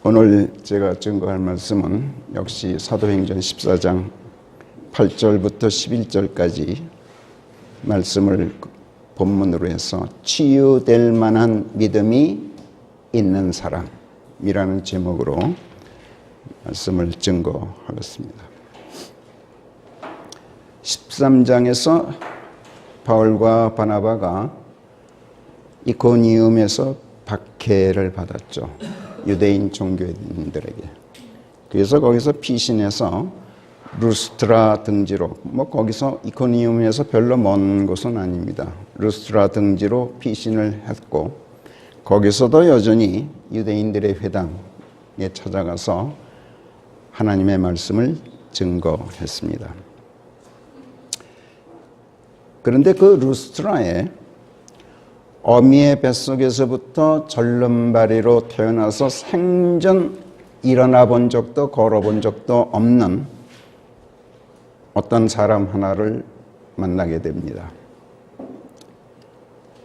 오늘 제가 증거할 말씀은 역시 사도행전 14장 8절부터 11절까지 말씀을 본문으로 해서 치유될 만한 믿음이 있는 사람이라는 제목으로 말씀을 증거하겠습니다. 13장에서 바울과 바나바가 이코니움에서 박해를 받았죠. 유대인 종교인들에게. 그래서 거기서 피신해서 루스트라 등지로, 거기서 이코니움에서 별로 먼 곳은 아닙니다. 루스트라 등지로 피신을 했고, 거기서도 여전히 유대인들의 회당에 찾아가서 하나님의 말씀을 증거했습니다. 그런데 그 루스트라에 어미의 뱃속에서부터 절름발이로 태어나서 생전 일어나 본 적도 걸어본 적도 없는 어떤 사람 하나를 만나게 됩니다.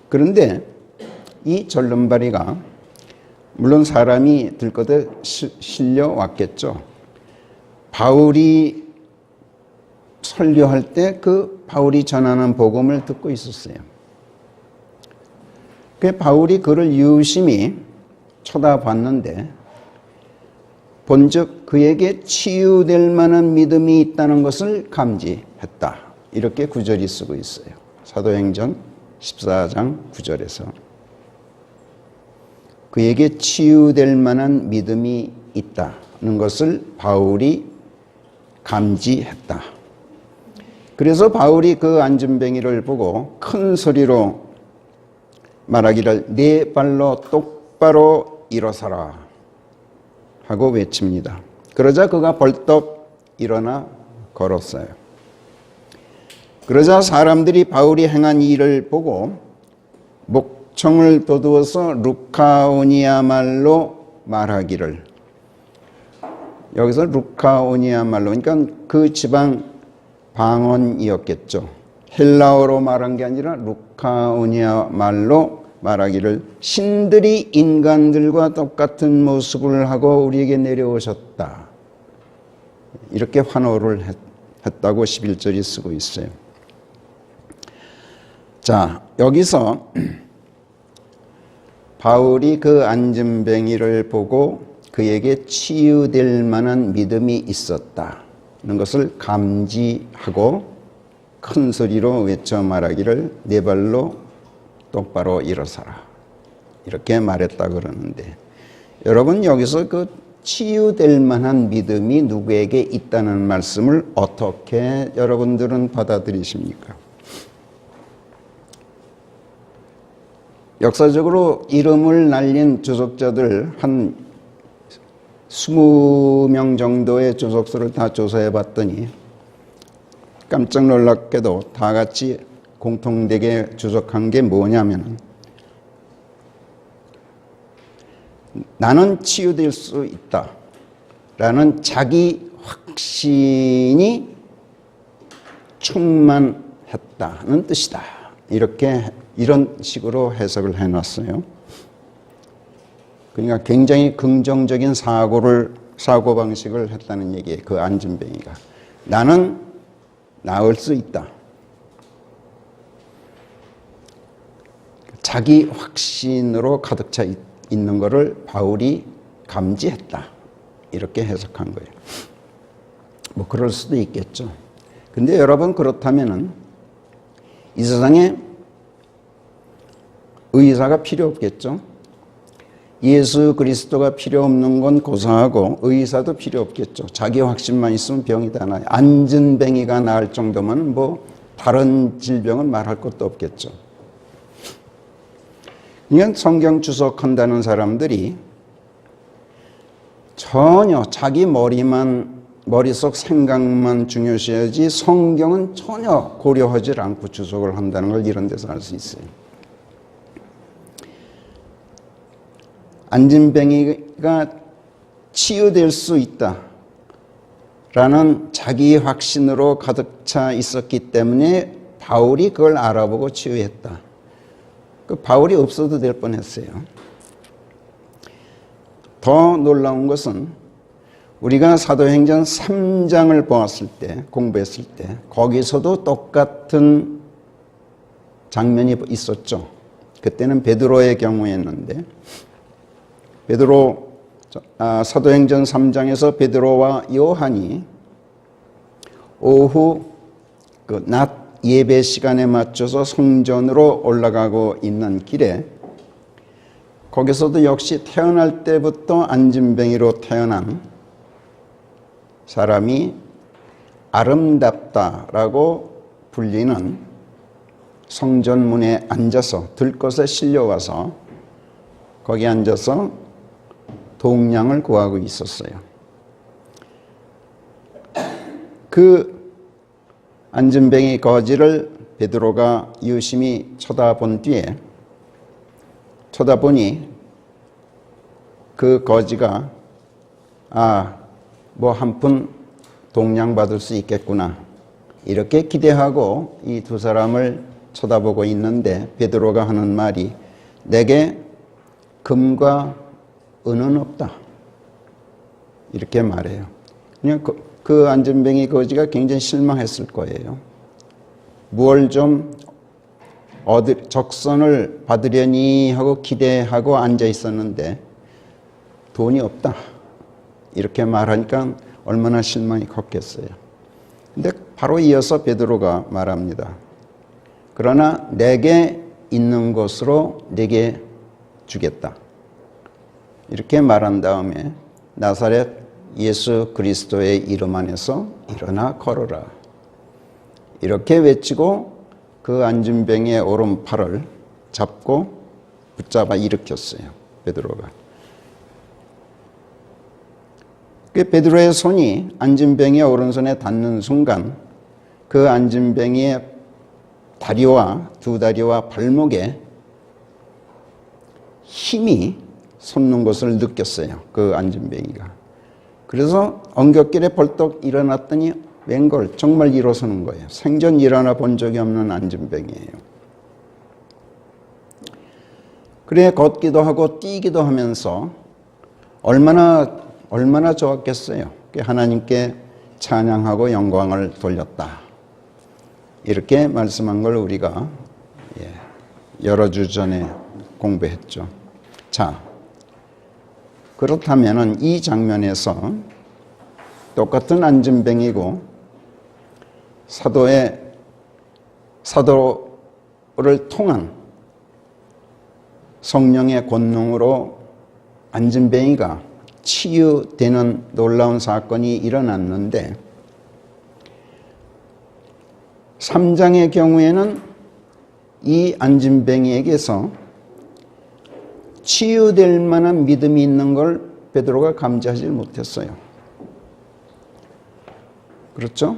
그런데 이 절름발이가 물론 사람이 들거듯 실려왔겠죠. 바울이 설교할 때 그 바울이 전하는 복음을 듣고 있었어요. 그 바울이 그를 유심히 쳐다봤는데 본즉 그에게 치유될 만한 믿음이 있다는 것을 감지했다. 이렇게 구절이 쓰고 있어요. 사도행전 14장 9절에서 그에게 치유될 만한 믿음이 있다는 것을 바울이 감지했다. 그래서 바울이 그 안진뱅이를 보고 큰 소리로 말하기를 네 발로 똑바로 일어서라 하고 외칩니다. 그러자 그가 벌떡 일어나 걸었어요. 그러자 사람들이 바울이 행한 일을 보고 목청을 돋우어서 루카오니아 말로 말하기를, 여기서 루카오니아 말로, 그러니까 그 지방 방언이었겠죠. 헬라어로 말한 게 아니라 루카오니아 말로 말하기를 신들이 인간들과 똑같은 모습을 하고 우리에게 내려오셨다. 이렇게 환호를 했다고 11절이 쓰고 있어요. 자, 여기서 바울이 그 안진뱅이를 보고 그에게 치유될 만한 믿음이 있었다는 것을 감지하고 큰 소리로 외쳐 말하기를 네 발로 똑바로 일어서라. 이렇게 말했다 그러는데, 여러분 여기서 그 치유될 만한 믿음이 누구에게 있다는 말씀을 어떻게 여러분들은 받아들이십니까? 역사적으로 이름을 날린 주석자들 한 20명 정도의 주석서를 다 조사해 봤더니 깜짝 놀랍게도 다 같이 공통되게 주석한 게 뭐냐면, 나는 치유될 수 있다 라는 자기 확신이 충만했다는 뜻이다. 이런 식으로 해석을 해놨어요. 그러니까 굉장히 긍정적인 사고방식을 했다는 얘기예요. 그 안진뱅이가. 나는 나을 수 있다. 자기 확신으로 가득 차 있는 것을 바울이 감지했다. 이렇게 해석한 거예요. 그럴 수도 있겠죠. 근데 여러분, 그렇다면은 이 세상에 의사가 필요 없겠죠. 예수 그리스도가 필요 없는 건 고사하고 의사도 필요 없겠죠. 자기 확신만 있으면 병이 다 나요. 안진뱅이가 나을 정도면 다른 질병은 말할 것도 없겠죠. 그러니까 성경 주석한다는 사람들이 전혀 자기 머릿속 생각만 중요시하지 성경은 전혀 고려하지 않고 주석을 한다는 걸 이런 데서 알 수 있어요. 안진뱅이가 치유될 수 있다라는 자기 확신으로 가득 차 있었기 때문에 바울이 그걸 알아보고 치유했다. 바울이 없어도 될 뻔했어요. 더 놀라운 것은 우리가 사도행전 3장을 보았을 때, 공부했을 때 거기서도 똑같은 장면이 있었죠. 그때는 베드로의 경우였는데 사도행전 3장에서 베드로와 요한이 오후 낮 예배 시간에 맞춰서 성전으로 올라가고 있는 길에 거기서도 역시 태어날 때부터 안진뱅이로 태어난 사람이 아름답다라고 불리는 성전문에 앉아서 들것에 실려와서 거기 앉아서 동량을 구하고 있었어요. 그 안진뱅이 거지를 베드로가 유심히 쳐다보니 그 거지가 뭐 한 푼 동량 받을 수 있겠구나 이렇게 기대하고 이 두 사람을 쳐다보고 있는데 베드로가 하는 말이 내게 금과 은은 없다 이렇게 말해요. 그냥 그 안진뱅이 거지가 굉장히 실망했을 거예요. 무얼 좀 적선을 받으려니 하고 기대하고 앉아 있었는데 돈이 없다 이렇게 말하니까 얼마나 실망이 컸겠어요. 근데 바로 이어서 베드로가 말합니다. 그러나 내게 있는 것으로 내게 주겠다 이렇게 말한 다음에 나사렛 예수 그리스도의 이름 안에서 일어나 걸어라 이렇게 외치고 그 안진뱅이의 오른팔을 잡고 붙잡아 일으켰어요. 베드로가. 베드로의 손이 안진뱅이의 오른손에 닿는 순간 그 안진뱅이의 두 다리와 발목에 힘이 솟는 것을 느꼈어요. 그 안진뱅이가. 그래서 엉겹길에 벌떡 일어났더니 웬걸 정말 일어서는 거예요. 생전 일어나 본 적이 없는 안진뱅이에요. 그래 걷기도 하고 뛰기도 하면서 얼마나 좋았겠어요. 하나님께 찬양하고 영광을 돌렸다. 이렇게 말씀한 걸 우리가 여러 주 전에 공부했죠. 자, 그렇다면 이 장면에서 똑같은 안진뱅이고 사도를 통한 성령의 권능으로 안진뱅이가 치유되는 놀라운 사건이 일어났는데 3장의 경우에는 이 안진뱅이에게서 치유될 만한 믿음이 있는 걸 베드로가 감지하지 못했어요. 그렇죠?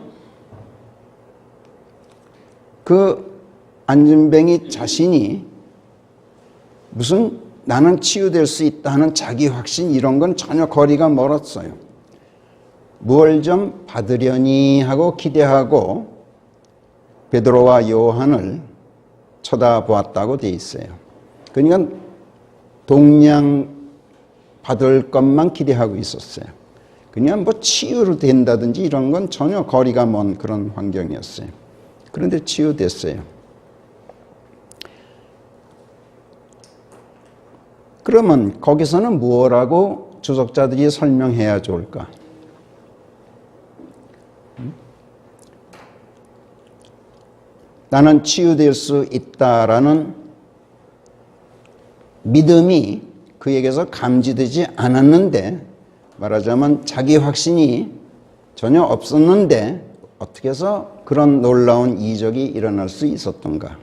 그 안진뱅이 자신이 무슨 나는 치유될 수 있다 하는 자기 확신 이런 건 전혀 거리가 멀었어요. 무얼 좀 받으려니 하고 기대하고 베드로와 요한을 쳐다보았다고 돼 있어요. 그러니까 동량 받을 것만 기대하고 있었어요. 그냥 뭐 치유로 된다든지 이런 건 전혀 거리가 먼 그런 환경이었어요. 그런데 치유됐어요. 그러면 거기서는 무엇라고 주석자들이 설명해야 좋을까? 나는 치유될 수 있다라는 믿음이 그에게서 감지되지 않았는데, 말하자면 자기 확신이 전혀 없었는데 어떻게 해서 그런 놀라운 이적이 일어날 수 있었던가?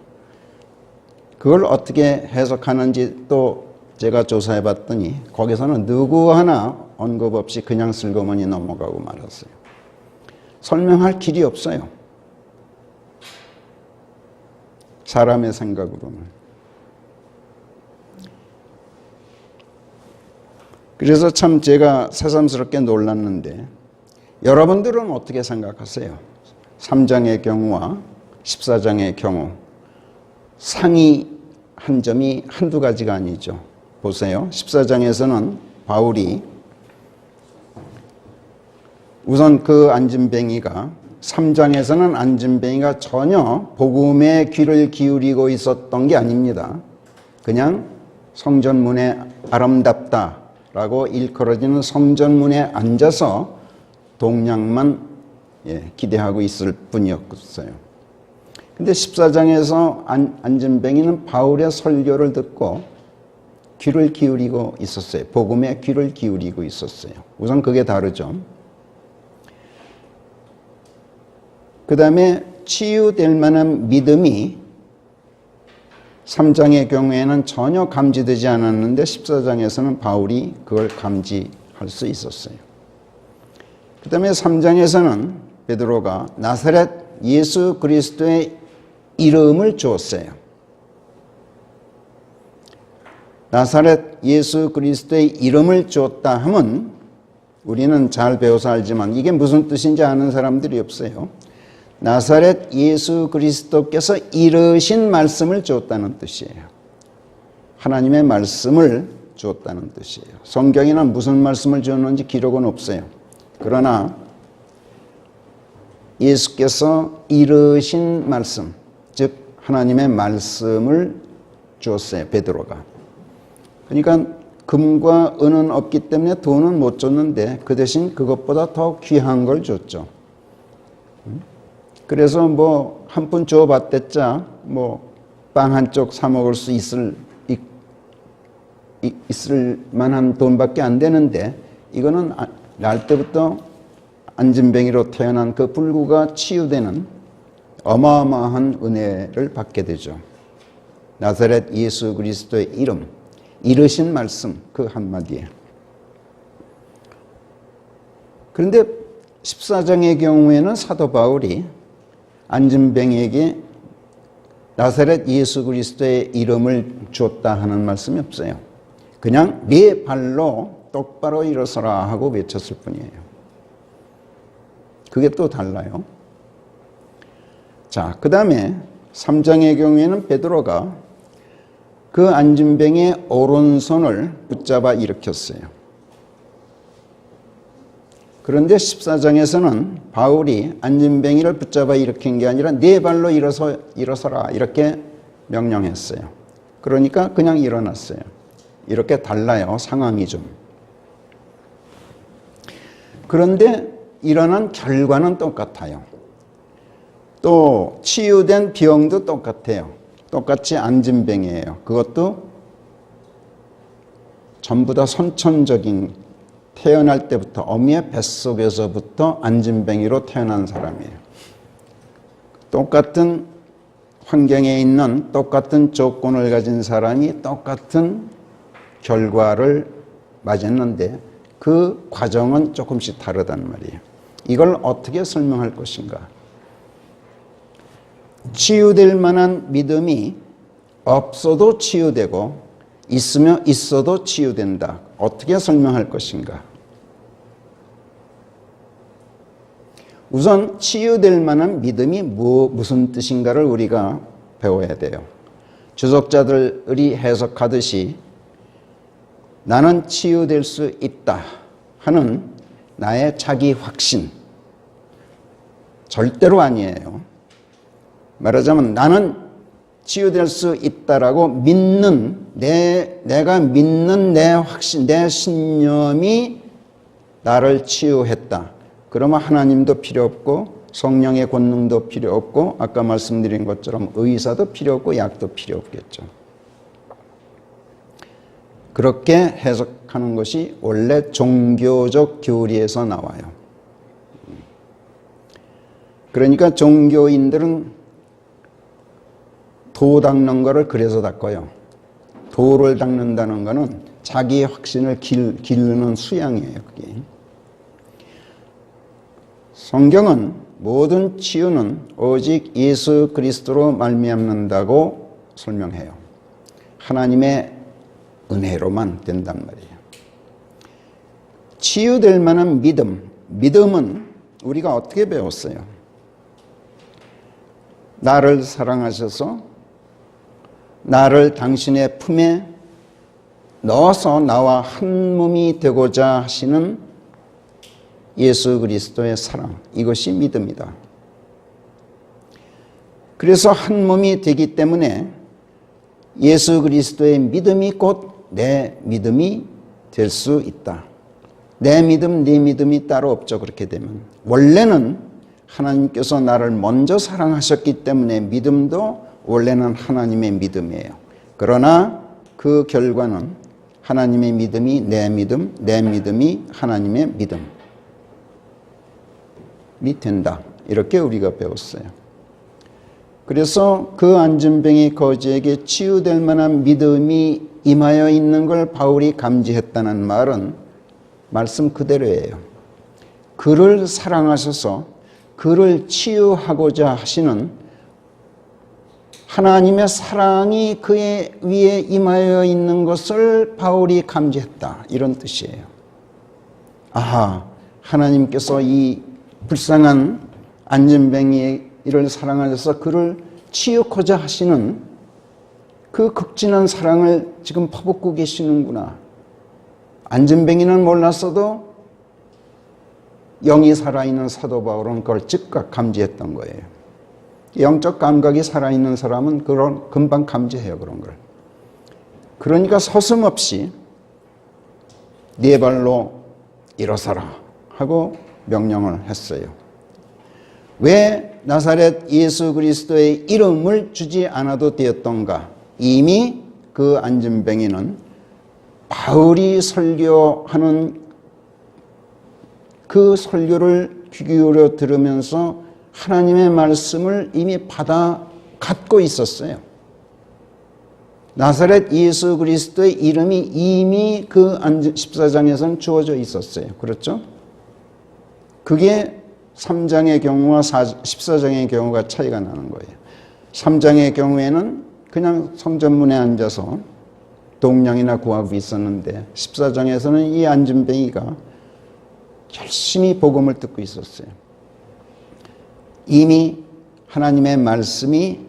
그걸 어떻게 해석하는지 또 제가 조사해 봤더니 거기서는 누구 하나 언급 없이 그냥 슬그머니 넘어가고 말았어요. 설명할 길이 없어요. 사람의 생각으로는. 그래서 참 제가 새삼스럽게 놀랐는데 여러분들은 어떻게 생각하세요? 3장의 경우와 14장의 경우 상이한 점이 한두 가지가 아니죠. 보세요. 14장에서는 바울이 우선 그 안진뱅이가 3장에서는 안진뱅이가 전혀 복음에 귀를 기울이고 있었던 게 아닙니다. 그냥 성전문에 아름답다라고 일컬어지는 성전문에 앉아서 동양만 기대하고 있을 뿐이었어요. 근데 14장에서 안진뱅이는 바울의 설교를 듣고 귀를 기울이고 있었어요. 복음에 귀를 기울이고 있었어요. 우선 그게 다르죠. 그 다음에 치유될 만한 믿음이 3장의 경우에는 전혀 감지되지 않았는데 14장에서는 바울이 그걸 감지할 수 있었어요. 그 다음에 3장에서는 베드로가 나사렛 예수 그리스도의 이름을 주었어요. 나사렛 예수 그리스도의 이름을 주었다 하면 우리는 잘 배워서 알지만 이게 무슨 뜻인지 아는 사람들이 없어요. 나사렛 예수 그리스도께서 이르신 말씀을 주었다는 뜻이에요. 하나님의 말씀을 주었다는 뜻이에요. 성경에는 무슨 말씀을 주었는지 기록은 없어요. 그러나 예수께서 이르신 말씀, 즉 하나님의 말씀을 주었어요. 베드로가. 그러니까 금과 은은 없기 때문에 돈은 못 줬는데 그 대신 그것보다 더 귀한 걸 줬죠. 그래서 뭐 한 푼 줘봤댔자 뭐 빵 한 쪽 사 먹을 수 있을 만한 돈밖에 안 되는데 이거는 날 때부터 안진뱅이로 태어난 그 불구가 치유되는 어마어마한 은혜를 받게 되죠. 나사렛 예수 그리스도의 이름, 이르신 말씀 그 한마디에. 그런데 14장의 경우에는 사도 바울이 안진뱅이에게 나사렛 예수 그리스도의 이름을 줬다 하는 말씀이 없어요. 그냥 네 발로 똑바로 일어서라 하고 외쳤을 뿐이에요. 그게 또 달라요. 자, 그 다음에 3장의 경우에는 베드로가 그 안진뱅이의 오른손을 붙잡아 일으켰어요. 그런데 14장에서는 바울이 안진뱅이를 붙잡아 일으킨 게 아니라 네 발로 일어서라 이렇게 명령했어요. 그러니까 그냥 일어났어요. 이렇게 달라요. 상황이 좀. 그런데 일어난 결과는 똑같아요. 또 치유된 병도 똑같아요. 똑같이 안진뱅이에요. 그것도 전부 다 선천적인 태어날 때부터 어미의 뱃속에서부터 안진뱅이로 태어난 사람이에요. 똑같은 환경에 있는 똑같은 조건을 가진 사람이 똑같은 결과를 맞았는데 그 과정은 조금씩 다르단 말이에요. 이걸 어떻게 설명할 것인가? 치유될 만한 믿음이 없어도 치유되고 있으며 있어도 치유된다. 어떻게 설명할 것인가? 우선 치유될 만한 믿음이 무슨 뜻인가를 우리가 배워야 돼요. 주석자들이 해석하듯이 나는 치유될 수 있다 하는 나의 자기 확신. 절대로 아니에요. 말하자면 나는 치유될 수 있다라고 믿는 내가 믿는 내 확신, 내 신념이 나를 치유했다. 그러면 하나님도 필요 없고 성령의 권능도 필요 없고 아까 말씀드린 것처럼 의사도 필요 없고 약도 필요 없겠죠. 그렇게 해석하는 것이 원래 종교적 교리에서 나와요. 그러니까 종교인들은 도 닦는 거를 그래서 닦아요. 도를 닦는다는 거는 자기의 확신을 기르는 수양이에요. 그게. 성경은 모든 치유는 오직 예수 그리스도로 말미암는다고 설명해요. 하나님의 은혜로만 된단 말이에요. 치유될 만한 믿음은 우리가 어떻게 배웠어요? 나를 사랑하셔서 나를 당신의 품에 넣어서 나와 한 몸이 되고자 하시는 예수 그리스도의 사랑, 이것이 믿음이다. 그래서 한 몸이 되기 때문에 예수 그리스도의 믿음이 곧 내 믿음이 될 수 있다. 내 믿음, 네 믿음이 따로 없죠. 그렇게 되면 원래는 하나님께서 나를 먼저 사랑하셨기 때문에 믿음도 원래는 하나님의 믿음이에요. 그러나 그 결과는 하나님의 믿음이 내 믿음, 내 믿음이 하나님의 믿음이 된다. 이렇게 우리가 배웠어요. 그래서 그 안진뱅이 거지에게 치유될 만한 믿음이 임하여 있는 걸 바울이 감지했다는 말은 말씀 그대로예요. 그를 사랑하셔서 그를 치유하고자 하시는 하나님의 사랑이 그의 위에 임하여 있는 것을 바울이 감지했다. 이런 뜻이에요. 아하, 하나님께서 이 불쌍한 안진뱅이를 사랑하셔서 그를 치유하고자 하시는 그 극진한 사랑을 지금 퍼붓고 계시는구나. 안진뱅이는 몰랐어도 영이 살아있는 사도 바울은 그걸 즉각 감지했던 거예요. 영적 감각이 살아있는 사람은 그걸 금방 감지해요. 그런 걸. 그러니까 서슴없이 네 발로 일어서라 하고 명령을 했어요. 왜 나사렛 예수 그리스도의 이름을 주지 않아도 되었던가? 이미 그 안진뱅이는 바울이 설교하는 그 설교를 귀 기울여 들으면서 하나님의 말씀을 이미 받아 갖고 있었어요. 나사렛 예수 그리스도의 이름이 이미 그 14장에서는 주어져 있었어요. 그렇죠? 그게 3장의 경우와 14장의 경우가 차이가 나는 거예요. 3장의 경우에는 그냥 성전문에 앉아서 동냥이나 구하고 있었는데 14장에서는 이 안진뱅이가 열심히 복음을 듣고 있었어요. 이미 하나님의 말씀이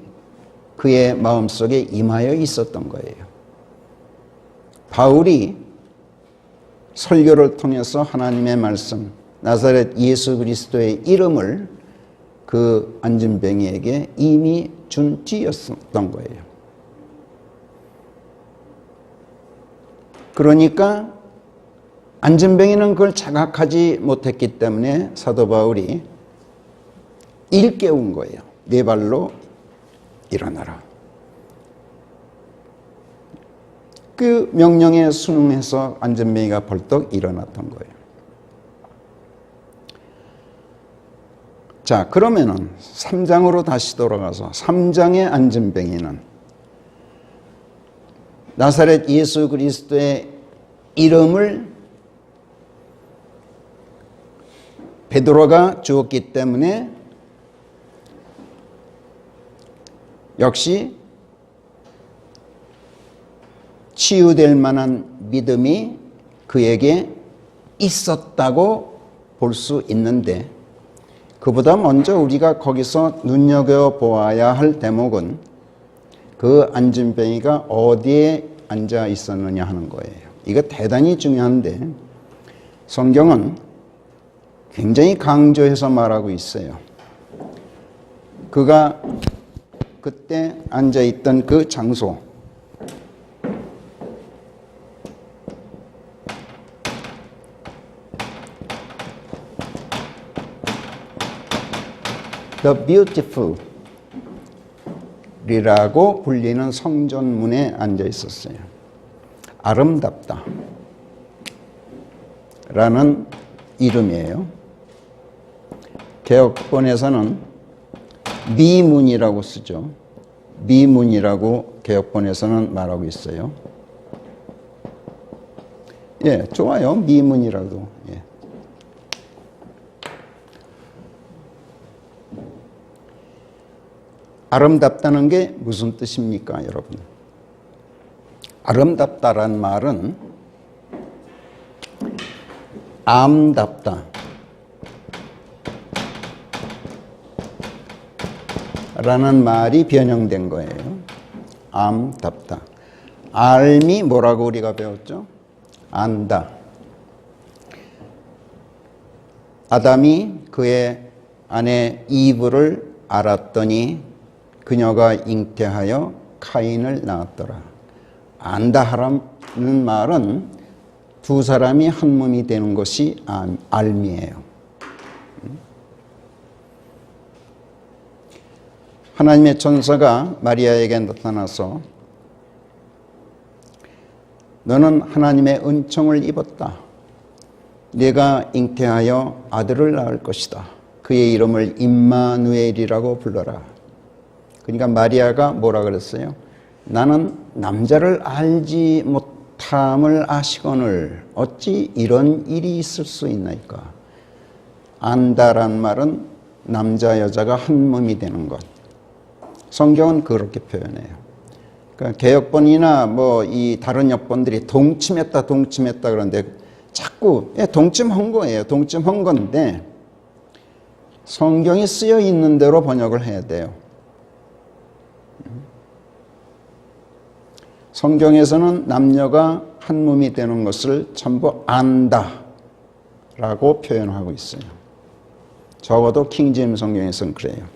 그의 마음속에 임하여 있었던 거예요. 바울이 설교를 통해서 하나님의 말씀, 나사렛 예수 그리스도의 이름을 그 안진뱅이에게 이미 준 뒤였던 거예요. 그러니까 안진뱅이는 그걸 자각하지 못했기 때문에 사도 바울이 일깨운 거예요. 네 발로 일어나라. 그 명령에 순응해서 안진뱅이가 벌떡 일어났던 거예요. 자, 그러면은 3장으로 다시 돌아가서 3장의 안진뱅이는 나사렛 예수 그리스도의 이름을 베드로가 주었기 때문에 역시 치유될 만한 믿음이 그에게 있었다고 볼 수 있는데, 그보다 먼저 우리가 거기서 눈여겨보아야 할 대목은 그 안진뱅이가 어디에 앉아 있었느냐 하는 거예요. 이거 대단히 중요한데 성경은 굉장히 강조해서 말하고 있어요. 그가 그때 앉아있던 그 장소, The Beautiful 이라고 불리는 성전문에 앉아 있었어요. 아름답다 라는 이름이에요. 개역본에서는 미문이라고 쓰죠. 미문이라고 개역본에서는 말하고 있어요. 예, 좋아요. 미문이라도. 예. 아름답다는 게 무슨 뜻입니까, 여러분? 아름답다란 말은 암답다 라는 말이 변형된 거예요. 암답다. 알미 뭐라고 우리가 배웠죠? 안다. 아담이 그의 아내 이브를 알았더니 그녀가 잉태하여 카인을 낳았더라. 안다 하라는 말은 두 사람이 한 몸이 되는 것이 알미예요. 하나님의 천사가 마리아에게 나타나서 너는 하나님의 은총을 입었다. 네가 잉태하여 아들을 낳을 것이다. 그의 이름을 임마누엘이라고 불러라. 그러니까 마리아가 뭐라 그랬어요? 나는 남자를 알지 못함을 아시거늘 어찌 이런 일이 있을 수 있나이까. 안다란 말은 남자 여자가 한 몸이 되는 것. 성경은 그렇게 표현해요. 그러니까 개역본이나 뭐 이 다른 역본들이 동침했다 그러는데 자꾸 동침한 거예요. 동침한 건데 성경이 쓰여 있는 대로 번역을 해야 돼요. 성경에서는 남녀가 한 몸이 되는 것을 전부 안다 라고 표현하고 있어요. 적어도 킹제임 성경에서는 그래요.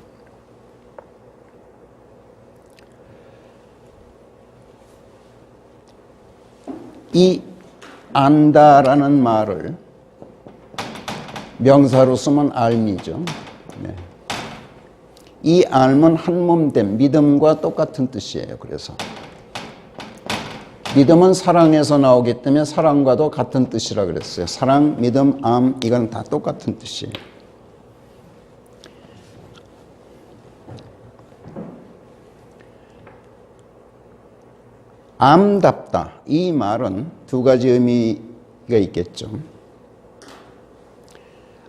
이 안다라는 말을 명사로 쓰면 알미죠. 네. 이 알은 한 몸됨, 믿음과 똑같은 뜻이에요. 그래서 믿음은 사랑에서 나오기 때문에 사랑과도 같은 뜻이라 그랬어요. 사랑, 믿음, 암 이건 다 똑같은 뜻이에요. 암답다. 이 말은 두 가지 의미가 있겠죠.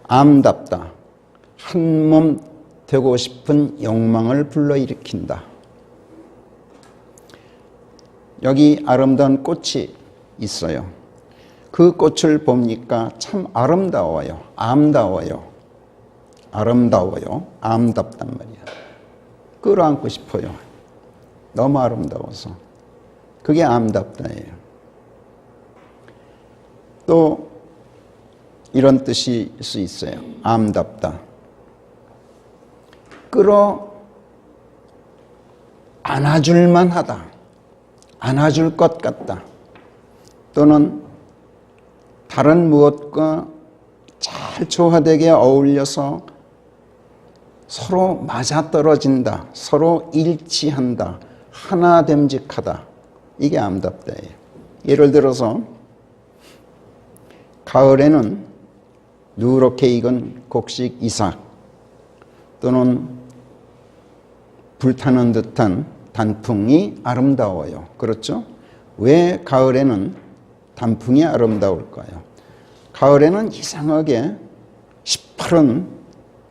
암답다. 한 몸 되고 싶은 욕망을 불러일으킨다. 여기 아름다운 꽃이 있어요. 그 꽃을 보니까 참 아름다워요. 암다워요. 아름다워요. 암답단 말이야. 끌어안고 싶어요. 너무 아름다워서. 그게 암답다예요. 또 이런 뜻일 수 있어요. 암답다. 끌어 안아줄만 하다. 안아줄 것 같다. 또는 다른 무엇과 잘 조화되게 어울려서 서로 맞아떨어진다. 서로 일치한다. 하나됨직하다. 이게 암답다예요. 예를 들어서 가을에는 누렇게 익은 곡식 이삭 또는 불타는 듯한 단풍이 아름다워요. 그렇죠? 왜 가을에는 단풍이 아름다울까요? 가을에는 이상하게 시퍼런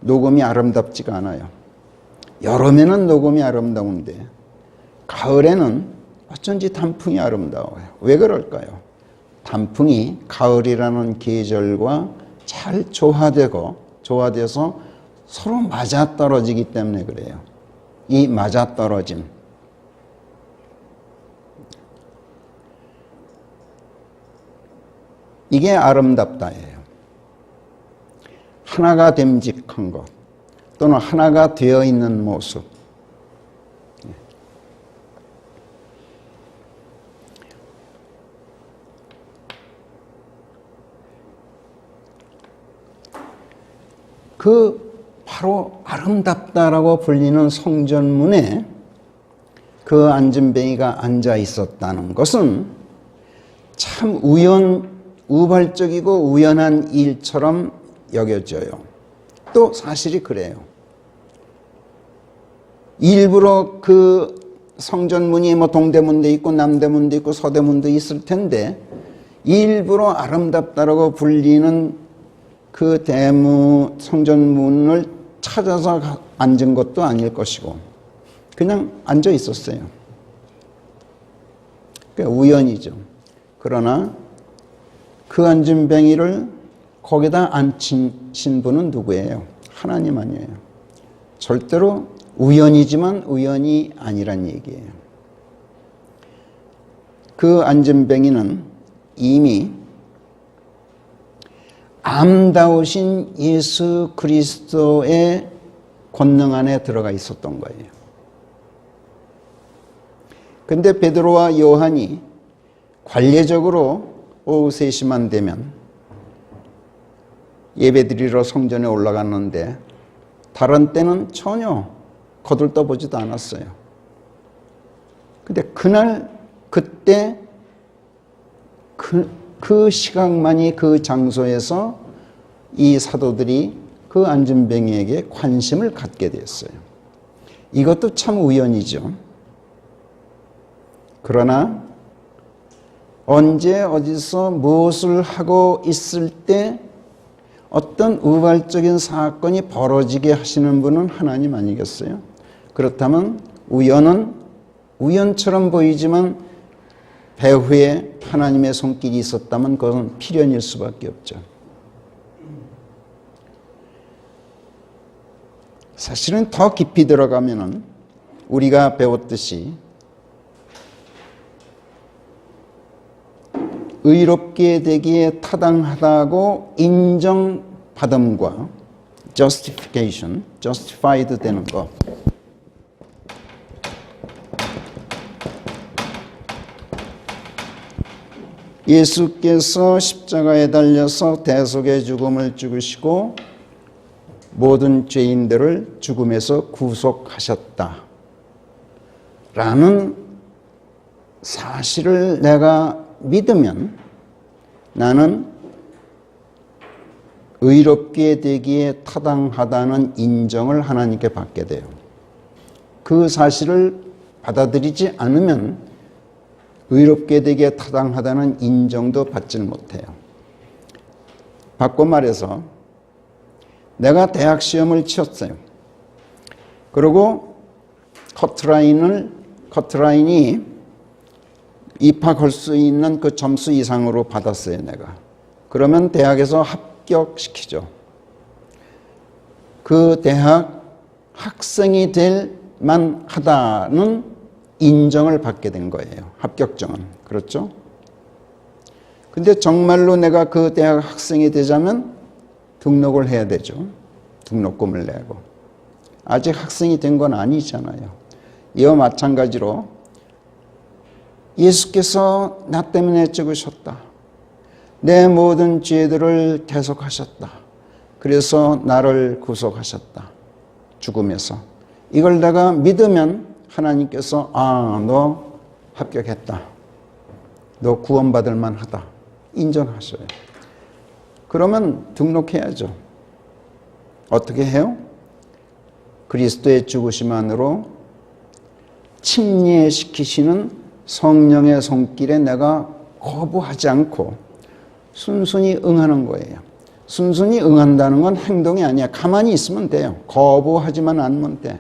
녹음이 아름답지가 않아요. 여름에는 녹음이 아름다운데 가을에는 어쩐지 단풍이 아름다워요. 왜 그럴까요? 단풍이 가을이라는 계절과 잘 조화돼서 서로 맞아떨어지기 때문에 그래요. 이 맞아떨어짐. 이게 아름답다예요. 하나가 됨직한 것 또는 하나가 되어 있는 모습. 그 바로 아름답다라고 불리는 성전문에 그 안진뱅이가 앉아 있었다는 것은 참 우발적이고 우연한 일처럼 여겨져요. 또 사실이 그래요. 일부러 그 성전문이 뭐 동대문도 있고 남대문도 있고 서대문도 있을 텐데 일부러 아름답다라고 불리는 그 대문 성전문을 찾아서 앉은 것도 아닐 것이고 그냥 앉아 있었어요. 그러니까 우연이죠. 그러나 그 안진뱅이를 거기다 앉힌 분은 누구예요? 하나님 아니에요. 절대로 우연이지만 우연이 아니란 얘기예요. 그 안진뱅이는 이미 암다우신 예수 그리스도의 권능 안에 들어가 있었던 거예요. 근데 베드로와 요한이 관례적으로 오후 3시만 되면 예배드리러 성전에 올라갔는데 다른 때는 전혀 거들떠보지도 않았어요. 근데 그날 그때 그 시각만이 그 장소에서 이 사도들이 그 안진뱅이에게 관심을 갖게 됐어요. 이것도 참 우연이죠. 그러나 언제 어디서 무엇을 하고 있을 때 어떤 우발적인 사건이 벌어지게 하시는 분은 하나님 아니겠어요? 그렇다면 우연은 우연처럼 보이지만 배후에 하나님의 손길이 있었다면 그것은 필연일 수밖에 없죠. 사실은 더 깊이 들어가면은 우리가 배웠듯이 의롭게 되기에 타당하다고 인정받음과 justification, justified 되는 것, 예수께서 십자가에 달려서 대속의 죽음을 죽으시고 모든 죄인들을 죽음에서 구속하셨다 라는 사실을 내가 믿으면 나는 의롭게 되기에 타당하다는 인정을 하나님께 받게 돼요. 그 사실을 받아들이지 않으면 의롭게 되기에 타당하다는 인정도 받지를 못해요. 바꿔 말해서 내가 대학 시험을 치렀어요. 그리고 커트라인이 입학할 수 있는 그 점수 이상으로 받았어요, 내가. 그러면 대학에서 합격시키죠. 그 대학 학생이 될 만하다는 인정을 받게 된 거예요. 합격증은. 그렇죠? 근데 정말로 내가 그 대학 학생이 되자면 등록을 해야 되죠. 등록금을 내고. 아직 학생이 된 건 아니잖아요. 이와 마찬가지로 예수께서 나 때문에 죽으셨다. 내 모든 죄들을 대속하셨다. 그래서 나를 구속하셨다. 죽음에서. 이걸 내가 믿으면 하나님께서 너 합격했다. 너 구원받을 만하다. 인정하셔요. 그러면 등록해야죠. 어떻게 해요? 그리스도의 죽으심만으로 침례시키시는 성령의 손길에 내가 거부하지 않고 순순히 응하는 거예요. 순순히 응한다는 건 행동이 아니야. 가만히 있으면 돼요. 거부하지만 않으면 돼.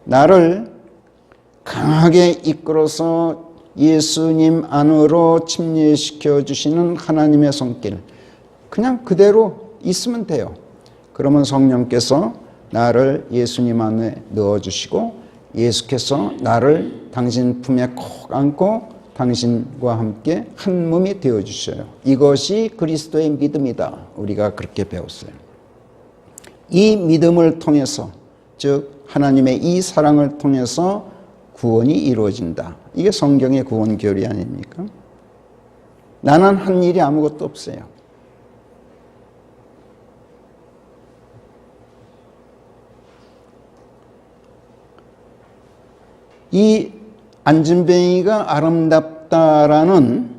나를 강하게 이끌어서 예수님 안으로 침례시켜 주시는 하나님의 손길. 그냥 그대로 있으면 돼요. 그러면 성령께서 나를 예수님 안에 넣어주시고 예수께서 나를 당신 품에 콕 안고 당신과 함께 한 몸이 되어주셔요. 이것이 그리스도의 믿음이다. 우리가 그렇게 배웠어요. 이 믿음을 통해서, 즉 하나님의 이 사랑을 통해서 구원이 이루어진다. 이게 성경의 구원 교리 아닙니까? 나는 한 일이 아무것도 없어요. 이 안진뱅이가 아름답다라는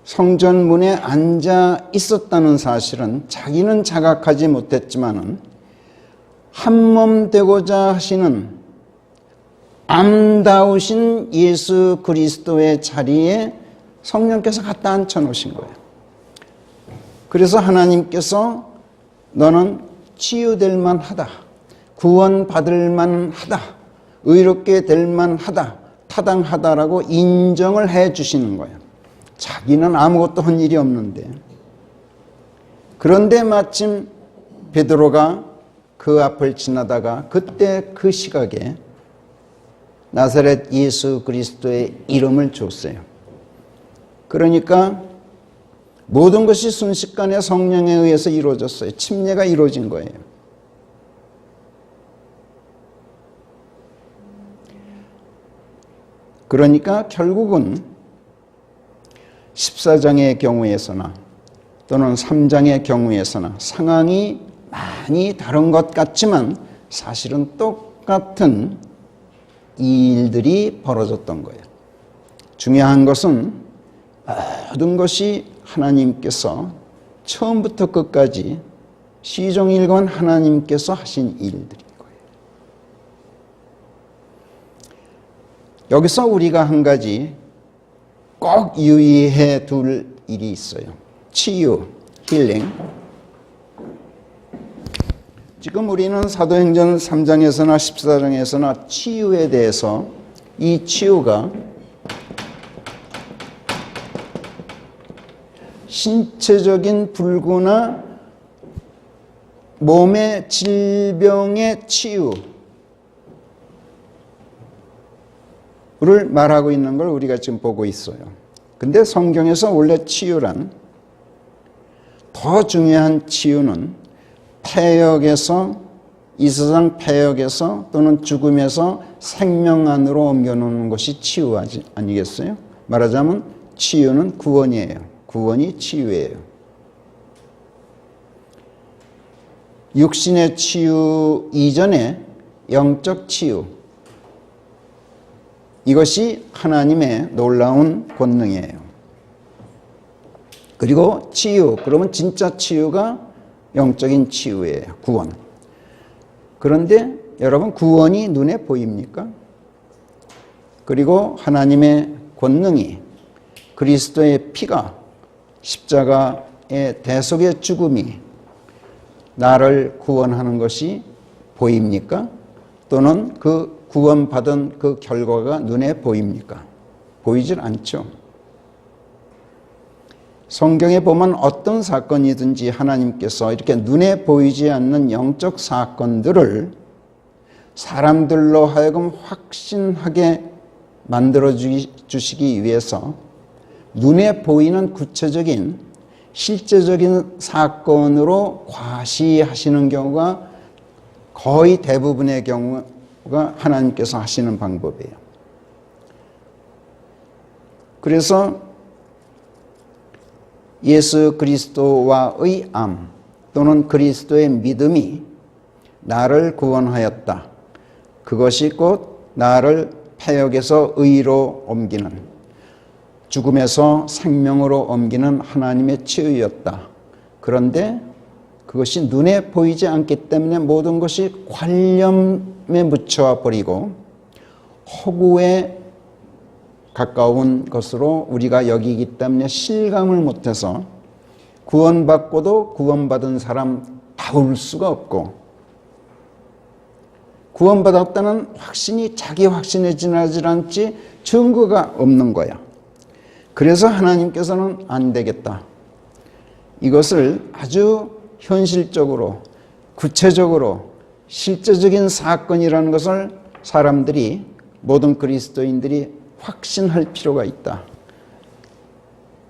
성전문에 앉아 있었다는 사실은 자기는 자각하지 못했지만은 한몸 되고자 하시는 암다우신 예수 그리스도의 자리에 성령께서 갖다 앉혀 놓으신 거예요. 그래서 하나님께서 너는 치유될 만하다. 구원받을 만하다. 의롭게 될 만하다, 타당하다라고 인정을 해 주시는 거예요. 자기는 아무것도 한 일이 없는데. 그런데 마침 베드로가 그 앞을 지나다가 그때 그 시각에 나사렛 예수 그리스도의 이름을 줬어요. 그러니까 모든 것이 순식간에 성령에 의해서 이루어졌어요. 침례가 이루어진 거예요. 그러니까 결국은 14장의 경우에서나 또는 3장의 경우에서나 상황이 많이 다른 것 같지만 사실은 똑같은 이 일들이 벌어졌던 거예요. 중요한 것은 모든 것이 하나님께서 처음부터 끝까지 시종일관 하나님께서 하신 일들인 거예요. 여기서 우리가 한 가지 꼭 유의해 둘 일이 있어요. 치유, 힐링. 지금 우리는 사도행전 3장에서나 14장에서나 치유에 대해서 이 치유가 신체적인 불구나 몸의 질병의 치유를 말하고 있는 걸 우리가 지금 보고 있어요. 근데 성경에서 원래 치유란 더 중요한 치유는 폐역에서 이 세상 폐역에서 또는 죽음에서 생명 안으로 옮겨놓는 것이 치유 아니겠어요? 말하자면 치유는 구원이에요. 구원이 치유예요. 육신의 치유 이전에 영적 치유, 이것이 하나님의 놀라운 권능이에요. 그리고 치유, 그러면 진짜 치유가 영적인 치유예요. 구원. 그런데 여러분, 구원이 눈에 보입니까? 그리고 하나님의 권능이, 그리스도의 피가, 십자가의 대속의 죽음이 나를 구원하는 것이 보입니까? 또는 그 구원받은 그 결과가 눈에 보입니까? 보이질 않죠. 성경에 보면 어떤 사건이든지 하나님께서 이렇게 눈에 보이지 않는 영적 사건들을 사람들로 하여금 확신하게 만들어 주시기 위해서 눈에 보이는 구체적인 실제적인 사건으로 과시하시는 경우가 거의 대부분의 경우가 하나님께서 하시는 방법이에요. 그래서 예수 그리스도와의 암 또는 그리스도의 믿음이 나를 구원하였다. 그것이 곧 나를 폐역에서 의로 옮기는, 죽음에서 생명으로 옮기는 하나님의 치유였다. 그런데 그것이 눈에 보이지 않기 때문에 모든 것이 관념에 묻혀 버리고 허구에 가까운 것으로 우리가 여기기 때문에 실감을 못해서 구원받고도 구원받은 사람 다울 수가 없고, 구원받았다는 확신이 자기 확신에 지나지 않지 증거가 없는 거야. 그래서 하나님께서는 안 되겠다. 이것을 아주 현실적으로, 구체적으로, 실제적인 사건이라는 것을 사람들이, 모든 그리스도인들이 확신할 필요가 있다.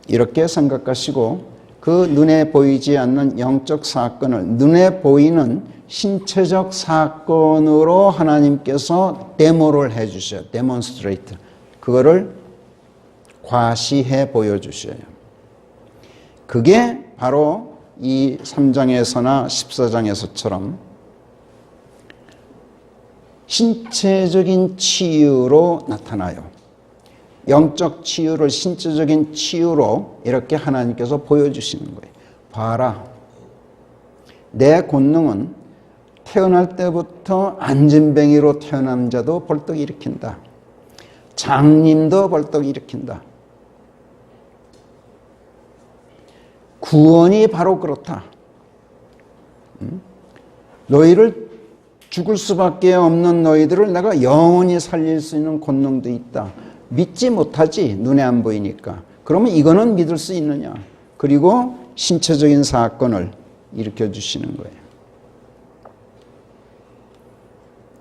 이렇게 생각하시고 그 눈에 보이지 않는 영적 사건을 눈에 보이는 신체적 사건으로 하나님께서 데모를 해주셔요. 데몬스트레이트. 그거를 과시해 보여주셔요. 그게 바로 이 3장에서나 14장에서처럼 신체적인 치유로 나타나요. 영적 치유를 신체적인 치유로 이렇게 하나님께서 보여주시는 거예요. 봐라. 내 권능은 태어날 때부터 안진뱅이로 태어난 자도 벌떡 일으킨다. 장님도 벌떡 일으킨다. 구원이 바로 그렇다. 너희를 죽을 수밖에 없는 너희들을 내가 영원히 살릴 수 있는 권능도 있다. 믿지 못하지, 눈에 안 보이니까. 그러면 이거는 믿을 수 있느냐? 그리고 신체적인 사건을 일으켜 주시는 거예요.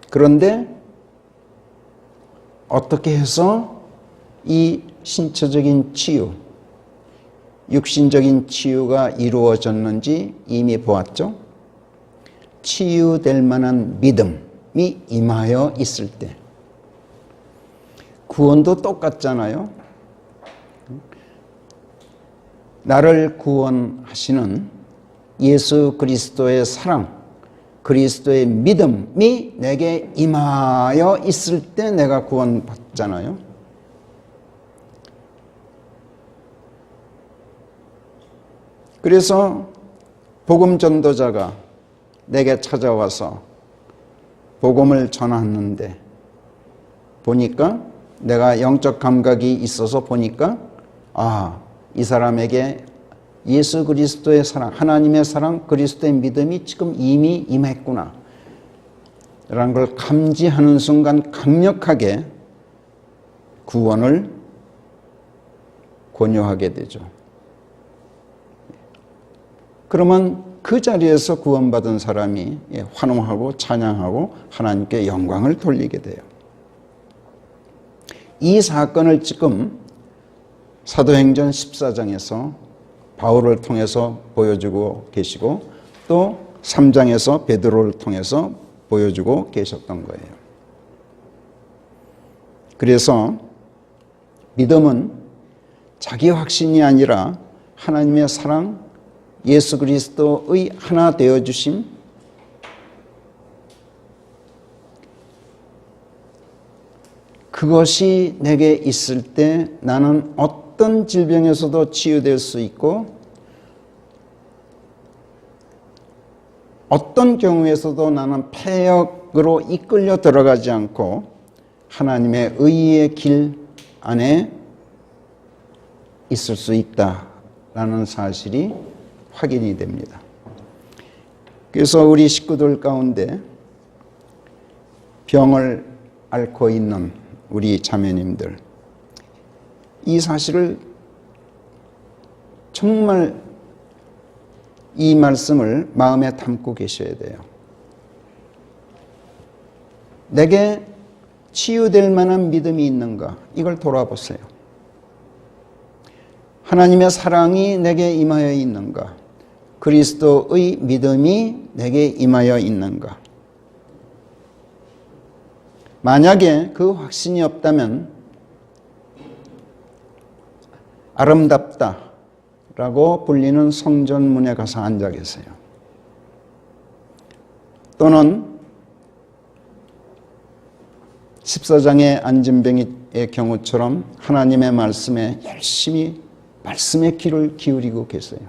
그런데 어떻게 해서 이 신체적인 치유, 육신적인 치유가 이루어졌는지 이미 보았죠. 치유될 만한 믿음이 임하여 있을 때. 구원도 똑같잖아요. 나를 구원하시는 예수 그리스도의 사랑, 그리스도의 믿음이 내게 임하여 있을 때 내가 구원받잖아요. 그래서 복음 전도자가 내게 찾아와서 복음을 전하는데 보니까 내가 영적 감각이 있어서 보니까 이 사람에게 예수 그리스도의 사랑, 하나님의 사랑, 그리스도의 믿음이 지금 이미 임했구나 라는 걸 감지하는 순간 강력하게 구원을 권유하게 되죠. 그러면 그 자리에서 구원받은 사람이 환호하고 찬양하고 하나님께 영광을 돌리게 돼요. 이 사건을 지금 사도행전 14장에서 바울을 통해서 보여주고 계시고 또 3장에서 베드로를 통해서 보여주고 계셨던 거예요. 그래서 믿음은 자기 확신이 아니라 하나님의 사랑, 예수 그리스도의 하나 되어주심, 그것이 내게 있을 때 나는 어떤 질병에서도 치유될 수 있고 어떤 경우에서도 나는 폐역으로 이끌려 들어가지 않고 하나님의 의의 길 안에 있을 수 있다라는 사실이 확인이 됩니다. 그래서 우리 식구들 가운데 병을 앓고 있는 우리 자매님들, 이 사실을 정말 이 말씀을 마음에 담고 계셔야 돼요. 내게 치유될 만한 믿음이 있는가? 이걸 돌아보세요. 하나님의 사랑이 내게 임하여 있는가? 그리스도의 믿음이 내게 임하여 있는가? 만약에 그 확신이 없다면 아름답다라고 불리는 성전문에 가서 앉아 계세요. 또는 14장의 안진뱅이의 경우처럼 하나님의 말씀에 열심히 말씀의 귀를 기울이고 계세요.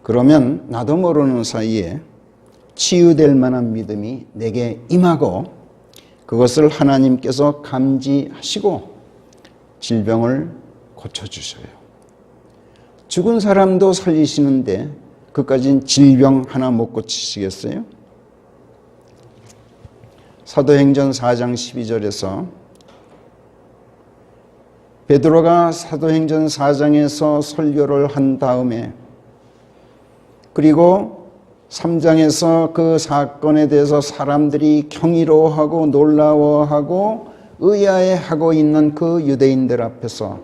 그러면 나도 모르는 사이에 치유될 만한 믿음이 내게 임하고 그것을 하나님께서 감지하시고 질병을 고쳐주셔요. 죽은 사람도 살리시는데 그까진 질병 하나 못 고치시겠어요? 사도행전 4장 12절에서 베드로가 사도행전 4장에서 설교를 한 다음에 그리고 3장에서 그 사건에 대해서 사람들이 경이로워하고 놀라워하고 의아해하고 있는 그 유대인들 앞에서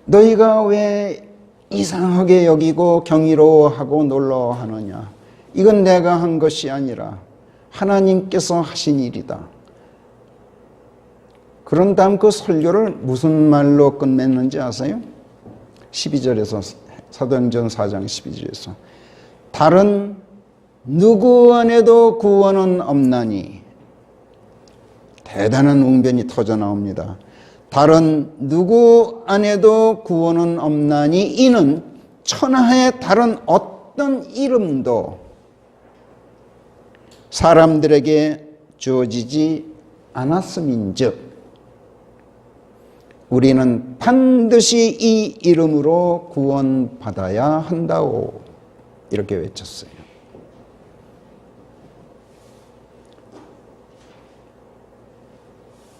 너희가 왜 이상하게 여기고 경이로워하고 놀라워하느냐? 이건 내가 한 것이 아니라 하나님께서 하신 일이다. 그런 다음 그 설교를 무슨 말로 끝냈는지 아세요? 12절에서 사도행전 4장 12절에서 다른 누구 안에도 구원은 없나니 대단한 웅변이 터져 나옵니다. 다른 누구 안에도 구원은 없나니 이는 천하의 다른 어떤 이름도 사람들에게 주어지지 않았음인즉 우리는 반드시 이 이름으로 구원받아야 한다오. 이렇게 외쳤어요.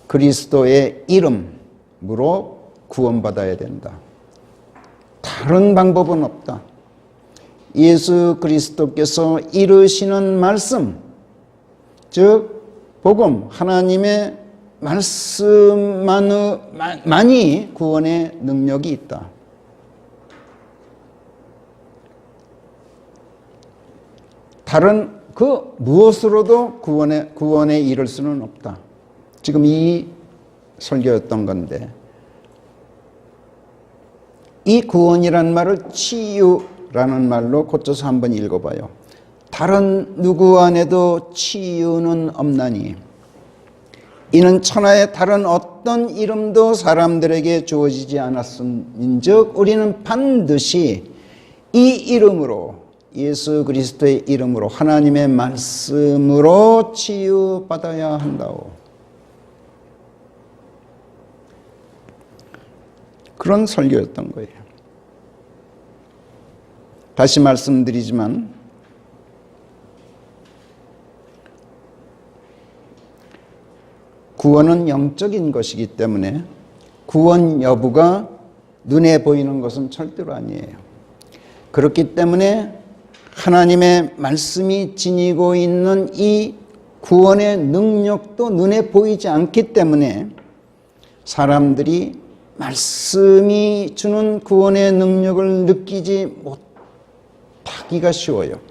그리스도의 이름으로 구원받아야 된다. 다른 방법은 없다. 예수 그리스도께서 이루시는 말씀, 즉 복음, 하나님의 말씀만이 구원의 능력이 있다. 다른 그 무엇으로도 구원에 이를 수는 없다. 지금 이 설교였던 건데, 이 구원이란 말을 치유라는 말로 고쳐서 한번 읽어봐요. 다른 누구 안에도 치유는 없나니 이는 천하의 다른 어떤 이름도 사람들에게 주어지지 않았음인즉 우리는 반드시 이 이름으로, 예수 그리스도의 이름으로, 하나님의 말씀으로 치유받아야 한다고. 그런 설교였던 거예요. 다시 말씀드리지만 구원은 영적인 것이기 때문에 구원 여부가 눈에 보이는 것은 절대로 아니에요. 그렇기 때문에 하나님의 말씀이 지니고 있는 이 구원의 능력도 눈에 보이지 않기 때문에 사람들이 말씀이 주는 구원의 능력을 느끼지 못하기가 쉬워요.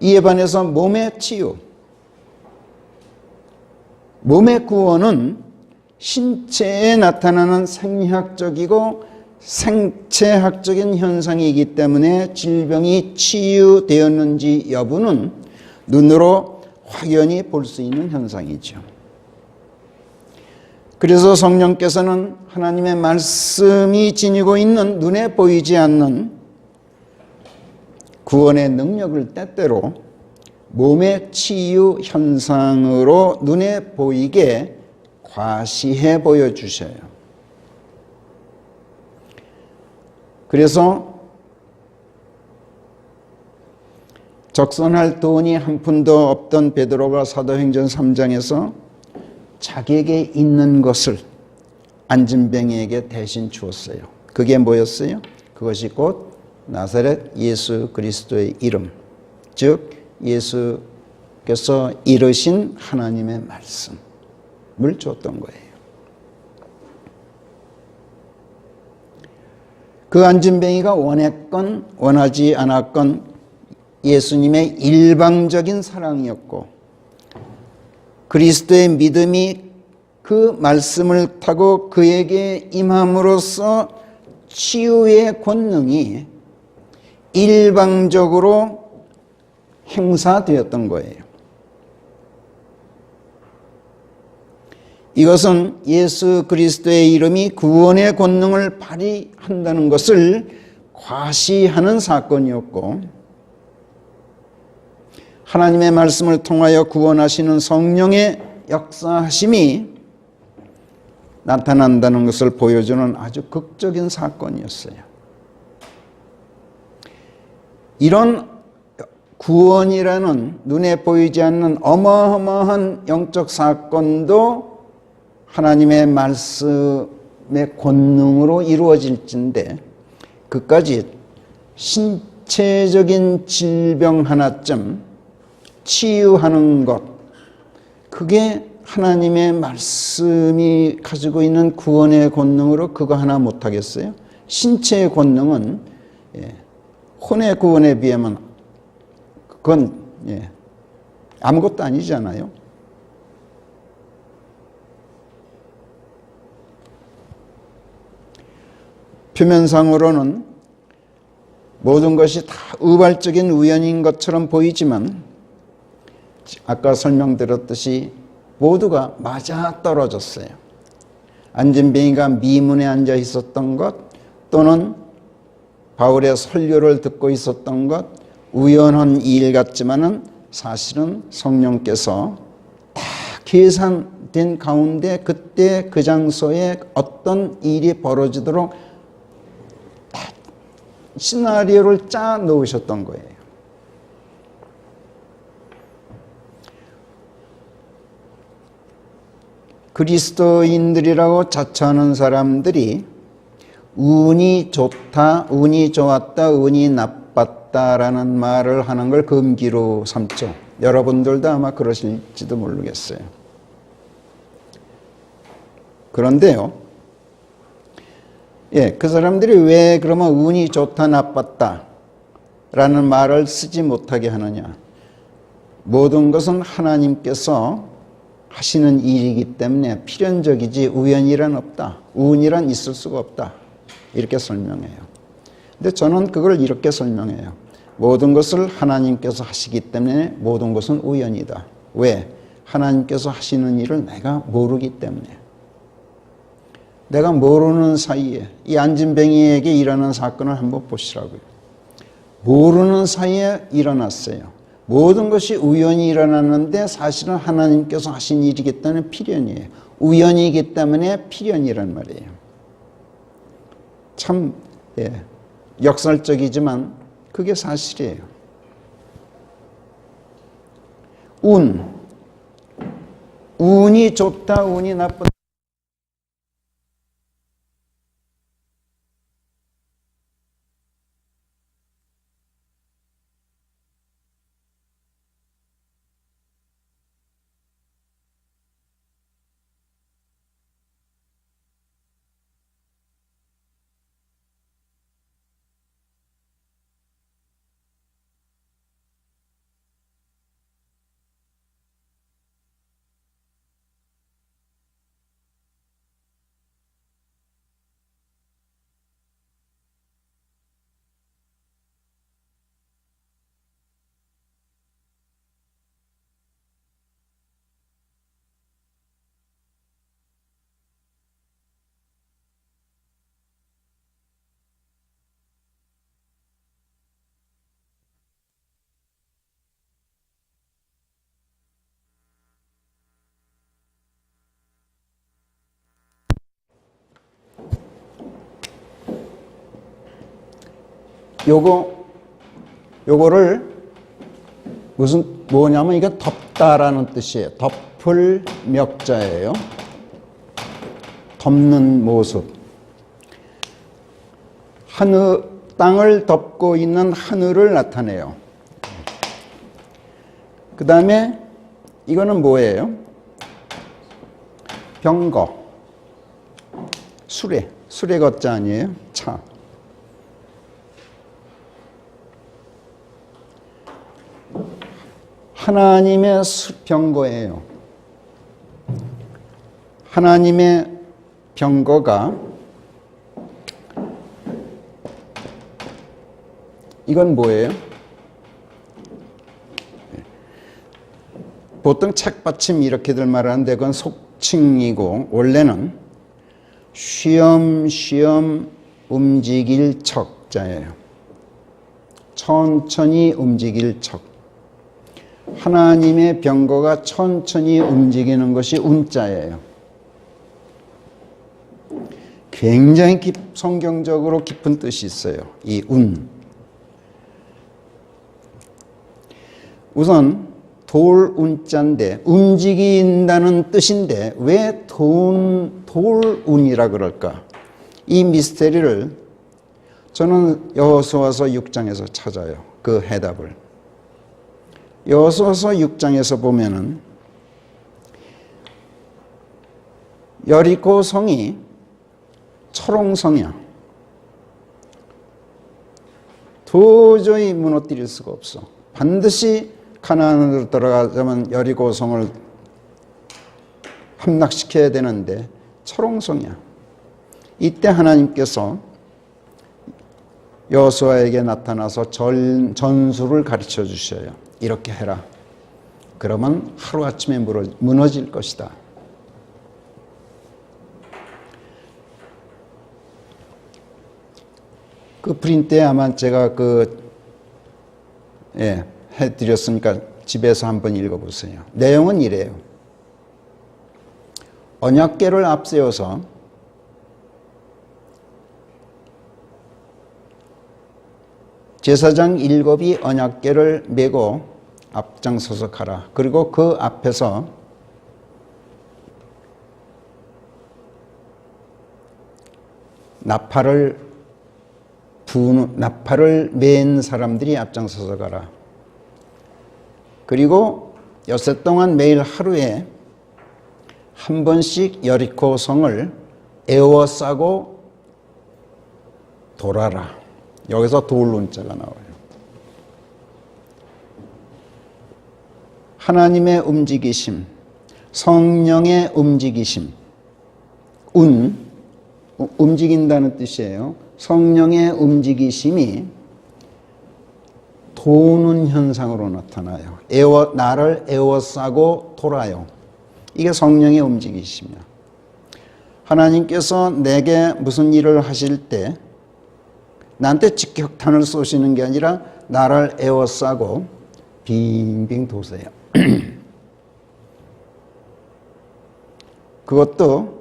이에 반해서 몸의 치유, 몸의 구원은 신체에 나타나는 생리학적이고 생체학적인 현상이기 때문에 질병이 치유되었는지 여부는 눈으로 확연히 볼 수 있는 현상이죠. 그래서 성령께서는 하나님의 말씀이 지니고 있는 눈에 보이지 않는 구원의 능력을 때때로 몸의 치유 현상으로 눈에 보이게 과시해 보여주셔요. 그래서 적선할 돈이 한 푼도 없던 베드로가 사도행전 3장에서 자기에게 있는 것을 안진뱅이에게 대신 주었어요. 그게 뭐였어요? 그것이 곧 나사렛 예수 그리스도의 이름, 즉 예수께서 이르신 하나님의 말씀을 줬던 거예요. 그 안진뱅이가 원했건 원하지 않았건 예수님의 일방적인 사랑이었고 그리스도의 믿음이 그 말씀을 타고 그에게 임함으로써 치유의 권능이 일방적으로 행사되었던 거예요. 이것은 예수 그리스도의 이름이 구원의 권능을 발휘한다는 것을 과시하는 사건이었고 하나님의 말씀을 통하여 구원하시는 성령의 역사하심이 나타난다는 것을 보여주는 아주 극적인 사건이었어요. 이런 구원이라는 눈에 보이지 않는 어마어마한 영적 사건도 하나님의 말씀의 권능으로 이루어질진데 그까지 신체적인 질병 하나쯤 치유하는 것, 그게 하나님의 말씀이 가지고 있는 구원의 권능으로 그거 하나 못하겠어요? 신체의 권능은 혼의 구원에 비하면 그건 아무것도 아니잖아요. 표면상으로는 모든 것이 다 우발적인 우연인 것처럼 보이지만 아까 설명드렸듯이 모두가 맞아떨어졌어요. 안진뱅이가 미문에 앉아 있었던 것 또는 바울의 설교를 듣고 있었던 것 우연한 일 같지만은 사실은 성령께서 다 계산된 가운데 그때 그 장소에 어떤 일이 벌어지도록 다 시나리오를 짜 놓으셨던 거예요. 그리스도인들이라고 자처하는 사람들이 운이 좋다, 운이 좋았다, 운이 나빴다 나빴다라는 말을 하는 걸 금기로 삼죠. 여러분들도 아마 그러실지도 모르겠어요. 그런데요, 그 사람들이 왜 그러면 운이 좋다, 나빴다 라는 말을 쓰지 못하게 하느냐. 모든 것은 하나님께서 하시는 일이기 때문에 필연적이지 우연이란 없다. 운이란 있을 수가 없다. 이렇게 설명해요. 근데 저는 그걸 이렇게 설명해요. 모든 것을 하나님께서 하시기 때문에 모든 것은 우연이다. 왜? 하나님께서 하시는 일을 내가 모르기 때문에. 내가 모르는 사이에 이 안진뱅이에게 일어난 사건을 한번 보시라고요. 모르는 사이에 일어났어요. 모든 것이 우연히 일어났는데 사실은 하나님께서 하신 일이기 때문에 필연이에요. 우연이기 때문에 필연이란 말이에요. 참 역설적이지만 그게 사실이에요. 운이 좋다, 운이 나쁘다. 요거를 뭐냐면 이게 덮다라는 뜻이에요. 덮을 명자예요. 덮는 모습. 땅을 덮고 있는 하늘을 나타내요. 그 다음에 이거는 뭐예요? 병거. 수레 걷자 아니에요? 차. 하나님의 병거예요. 하나님의 병거가 이건 뭐예요? 보통 책받침 이렇게들 말하는데 그건 속칭이고 원래는 쉬엄쉬엄 움직일 척자예요. 천천히 움직일 척. 하나님의 병거가 천천히 움직이는 것이 운자예요. 굉장히 성경적으로 깊은 뜻이 있어요. 이 운. 우선 돌운자인데 움직인다는 뜻인데 왜 돌운이라 그럴까? 이 미스테리를 저는 여호수아서 6장에서 찾아요. 그 해답을. 여호수아서 6장에서 보면은 여리고 성이 철옹성이야. 도저히 무너뜨릴 수가 없어. 반드시 가나안으로 들어가자면 여리고 성을 함락시켜야 되는데 철옹성이야. 이때 하나님께서 여호수아에게 나타나서 전술을 가르쳐 주셔요. 이렇게 해라. 그러면 하루아침에 무너질 것이다. 그 프린트에 아마 제가 해드렸으니까 집에서 한번 읽어보세요. 내용은 이래요. 언약궤를 앞세워서 제사장 7이 언약궤를 메고 앞장서서 가라. 그리고 그 앞에서 나팔을 나팔을 맨 사람들이 앞장서서 가라. 그리고 엿새 동안 매일 하루에 한 번씩 여리코 성을 에워싸고 돌아라. 여기서 돌론자가 나와요. 하나님의 움직이심, 성령의 움직이심, 움직인다는 뜻이에요. 성령의 움직이심이 도는 현상으로 나타나요. 나를 에워싸고 돌아요. 이게 성령의 움직이심이야. 하나님께서 내게 무슨 일을 하실 때 나한테 직격탄을 쏘시는 게 아니라 나를 에워싸고 빙빙 도세요. 그것도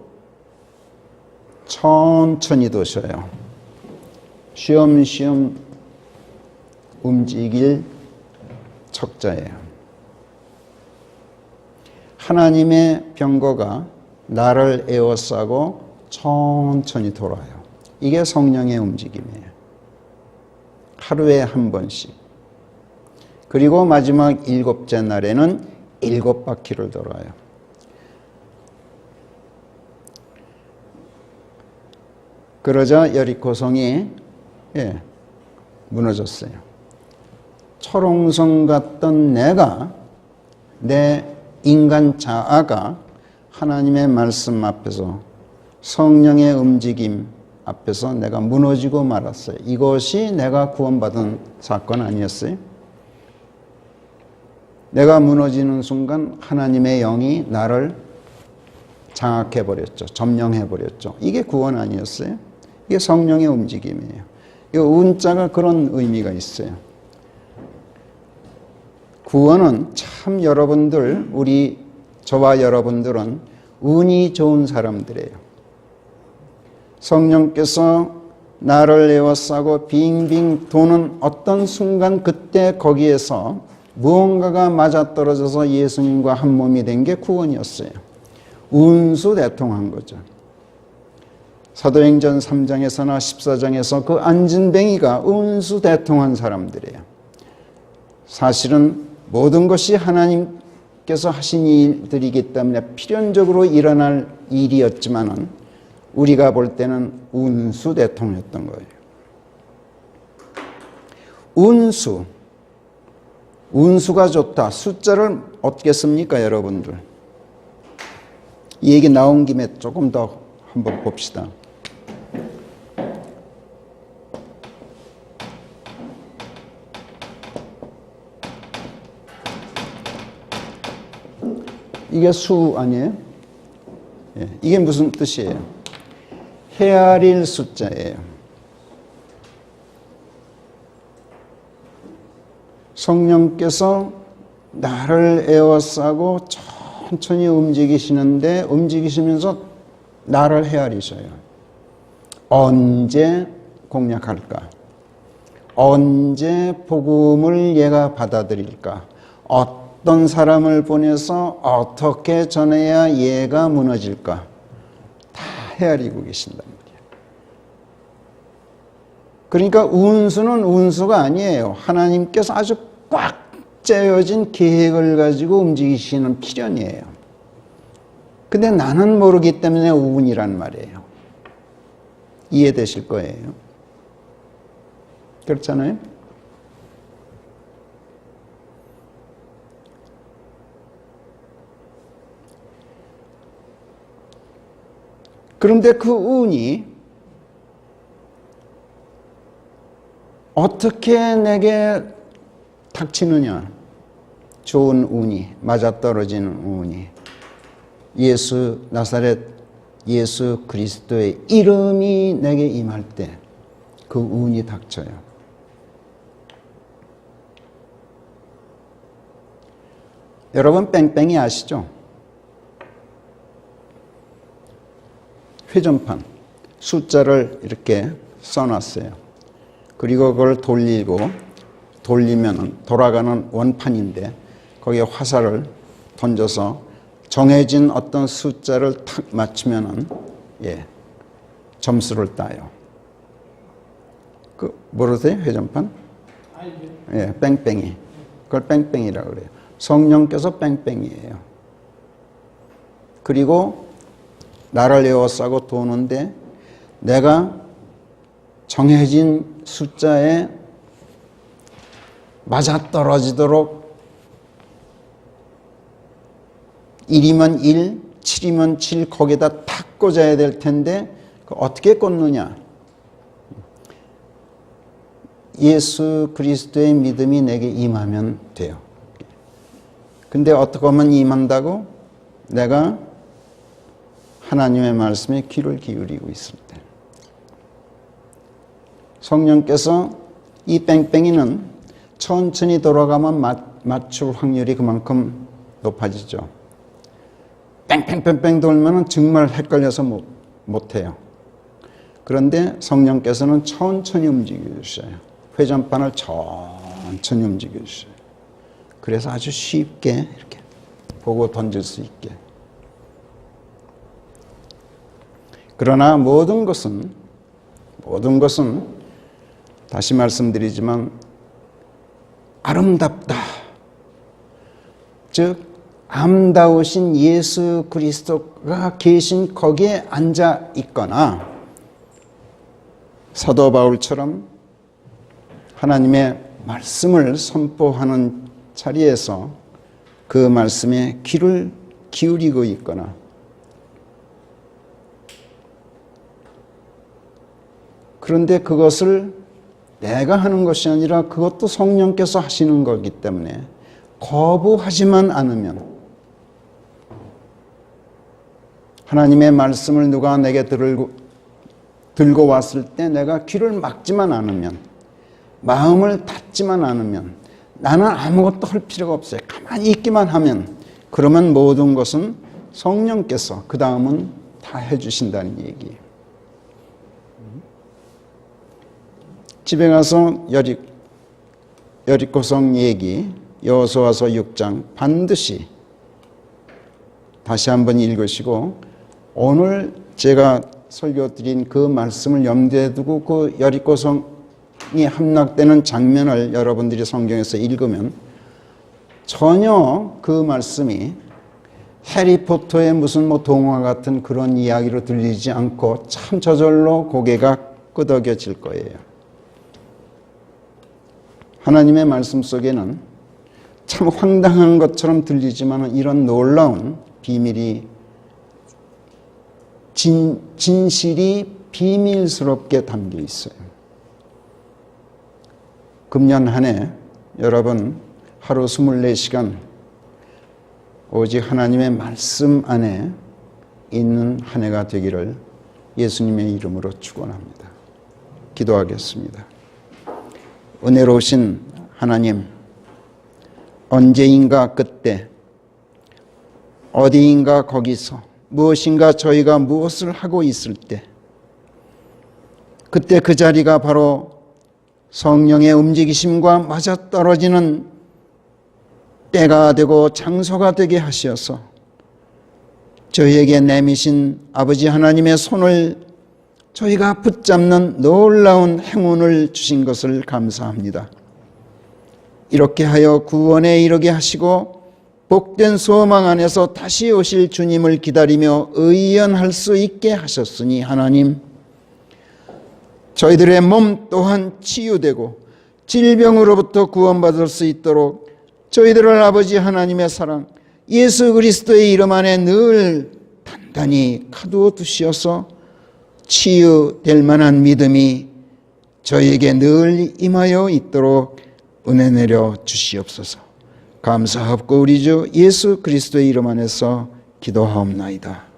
천천히 도셔요. 쉬엄쉬엄 움직일 척자예요. 하나님의 병거가 나를 에워싸고 천천히 돌아요. 이게 성령의 움직임이에요. 하루에 한 번씩. 그리고 마지막 7째 날에는 7바퀴를 돌아요. 그러자 여리코 성이 무너졌어요. 철옹성 같던 내 인간 자아가 하나님의 말씀 앞에서 성령의 움직임 앞에서 내가 무너지고 말았어요. 이것이 내가 구원받은 사건 아니었어요? 내가 무너지는 순간 하나님의 영이 나를 장악해버렸죠. 점령해버렸죠. 이게 구원 아니었어요? 이게 성령의 움직임이에요. 이 운자가 그런 의미가 있어요. 구원은 참 여러분들, 저와 여러분들은 운이 좋은 사람들이에요. 성령께서 나를 에워싸고 빙빙 도는 어떤 순간 그때 거기에서 무언가가 맞아떨어져서 예수님과 한 몸이 된 게 구원이었어요. 운수대통한 거죠. 사도행전 3장에서나 14장에서 그 안진뱅이가 운수대통한 사람들이에요. 사실은 모든 것이 하나님께서 하신 일들이기 때문에 필연적으로 일어날 일이었지만은 우리가 볼 때는 운수대통이었던 거예요. 운수가 좋다. 숫자를 어떻게 씁니까, 여러분들? 이 얘기 나온 김에 조금 더 한번 봅시다. 이게 수 아니에요? 이게 무슨 뜻이에요? 헤아릴 숫자예요. 성령께서 나를 에워싸고 천천히 움직이시면서 나를 헤아리셔요. 언제 공략할까? 언제 복음을 얘가 받아들일까? 어떤 사람을 보내서 어떻게 전해야 얘가 무너질까? 다 헤아리고 계신단 말이에요. 그러니까 운수는 운수가 아니에요. 하나님께서 아주 꽉 짜여진 계획을 가지고 움직이시는 필연이에요. 근데 나는 모르기 때문에 운이란 말이에요. 이해되실 거예요. 그렇잖아요? 그런데 그 운이 어떻게 내게 닥치느냐? 좋은 운이, 맞아떨어지는 운이. 나사렛 예수 그리스도의 이름이 내게 임할 때 그 운이 닥쳐요. 여러분 뺑뺑이 아시죠? 회전판, 숫자를 이렇게 써놨어요. 그리고 그걸 돌리면 돌아가는 원판인데 거기에 화살을 던져서 정해진 어떤 숫자를 탁 맞추면 점수를 따요. 그 모르세요? 회전판? 예, 뺑뺑이. 그걸 뺑뺑이라고 그래요. 성령께서 뺑뺑이에요. 그리고 나를 에워싸고 도는데 내가 정해진 숫자에 맞아떨어지도록 1이면 1, 7이면 7 거기다 탁 꽂아야 될 텐데 어떻게 꽂느냐? 예수 그리스도의 믿음이 내게 임하면 돼요. 근데 어떻게 하면 임한다고? 내가 하나님의 말씀에 귀를 기울이고 있을 때. 성령께서 이 뺑뺑이는 천천히 돌아가면 맞출 확률이 그만큼 높아지죠. 뺑뺑뺑뺑 돌면 정말 헷갈려서 못해요. 그런데 성령께서는 천천히 움직여주셔요. 회전판을 천천히 움직여주셔요. 그래서 아주 쉽게 이렇게 보고 던질 수 있게. 그러나 모든 것은 다시 말씀드리지만 아름답다. 즉 아름다우신 예수 그리스도가 계신 거기에 앉아 있거나 사도 바울처럼 하나님의 말씀을 선포하는 자리에서 그 말씀에 귀를 기울이고 있거나 그런데 그것을 내가 하는 것이 아니라 그것도 성령께서 하시는 거기 때문에 거부하지만 않으면 하나님의 말씀을 누가 내게 들고 왔을 때 내가 귀를 막지만 않으면 마음을 닫지만 않으면 나는 아무것도 할 필요가 없어요. 가만히 있기만 하면 그러면 모든 것은 성령께서 그 다음은 다 해주신다는 얘기예요. 집에 가서 여리고성 얘기 여호수아서 6장 반드시 다시 한번 읽으시고 오늘 제가 설교드린 그 말씀을 염두에 두고 그 여리고성이 함락되는 장면을 여러분들이 성경에서 읽으면 전혀 그 말씀이 해리포터의 무슨 동화 같은 그런 이야기로 들리지 않고 참 저절로 고개가 끄덕여질 거예요. 하나님의 말씀 속에는 참 황당한 것처럼 들리지만 이런 놀라운 비밀이 진실이 비밀스럽게 담겨 있어요. 금년 한 해 여러분 하루 24시간 오직 하나님의 말씀 안에 있는 한 해가 되기를 예수님의 이름으로 축원합니다. 기도하겠습니다. 은혜로우신 하나님, 언제인가 그때 어디인가 거기서 무엇인가 저희가 무엇을 하고 있을 때 그때 그 자리가 바로 성령의 움직이심과 맞아떨어지는 때가 되고 장소가 되게 하셔서 저희에게 내미신 아버지 하나님의 손을 저희가 붙잡는 놀라운 행운을 주신 것을 감사합니다. 이렇게 하여 구원에 이르게 하시고 복된 소망 안에서 다시 오실 주님을 기다리며 의연할 수 있게 하셨으니 하나님, 저희들의 몸 또한 치유되고 질병으로부터 구원받을 수 있도록 저희들을 아버지 하나님의 사랑 예수 그리스도의 이름 안에 늘 단단히 가두어 두시어서 치유될 만한 믿음이 저희에게 늘 임하여 있도록 은혜 내려 주시옵소서. 감사하옵고 우리 주 예수 그리스도의 이름 안에서 기도하옵나이다.